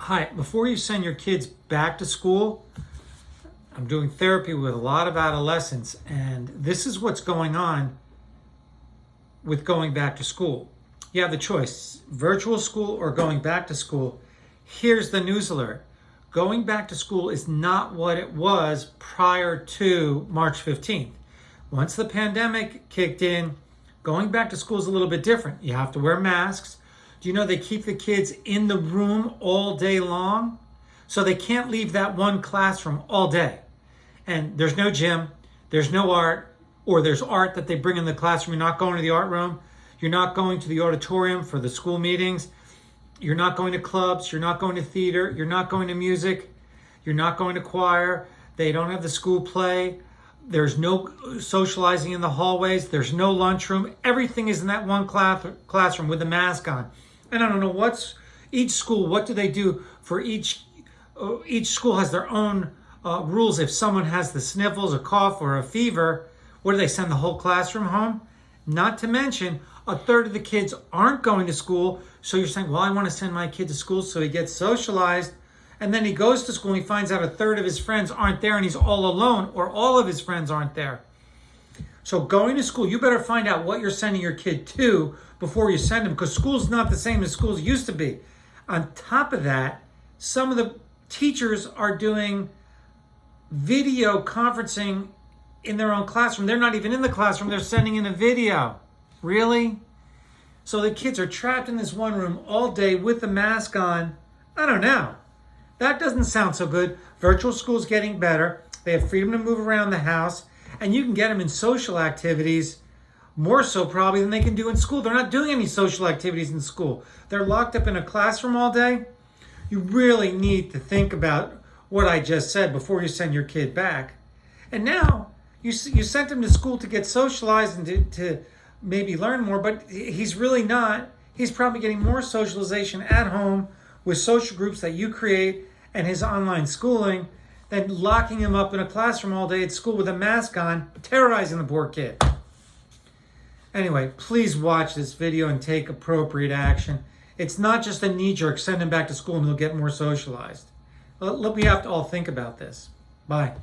Hi, before you send your kids back to school, I'm doing therapy with a lot of adolescents, and this is what's going on with going back to school. You have the choice, virtual school or going back to school. Here's the news alert. Going back to school is not what it was prior to March 15th. Once the pandemic kicked in, going back to school is a little bit different. You have to wear masks. Do you know they keep the kids in the room all day long? So they can't leave that one classroom all day. And there's no gym, there's no art, or there's art that they bring in the classroom. You're not going to the art room. You're not going to the auditorium for the school meetings. You're not going to clubs. You're not going to theater. You're not going to music. You're not going to choir. They don't have the school play. There's no socializing in the hallways. There's no lunchroom. Everything is in that one classroom with a mask on. And I don't know each school, what do they do for each school has their own rules. If someone has the sniffles, a cough, or a fever, what do they send the whole classroom home? Not to mention, a third of the kids aren't going to school. So you're saying, well, I want to send my kid to school so he gets socialized. And then he goes to school and he finds out a third of his friends aren't there and he's all alone, or all of his friends aren't there. So going to school, you better find out what you're sending your kid to before you send them, because school's not the same as schools used to be. On top of that, some of the teachers are doing video conferencing in their own classroom. They're not even in the classroom, they're sending in a video. Really? So the kids are trapped in this one room all day with the mask on. I don't know. That doesn't sound so good. Virtual school's getting better. They have freedom to move around the house, and you can get them in social activities more so probably than they can do in school. They're not doing any social activities in school. They're locked up in a classroom all day. You really need to think about what I just said before you send your kid back. And now you sent him to school to get socialized and to maybe learn more, but he's really not. He's probably getting more socialization at home with social groups that you create and his online schooling than locking him up in a classroom all day at school with a mask on, terrorizing the poor kid. Anyway, please watch this video and take appropriate action. It's not just a knee-jerk, send him back to school and he'll get more socialized. We have to all think about this. Bye.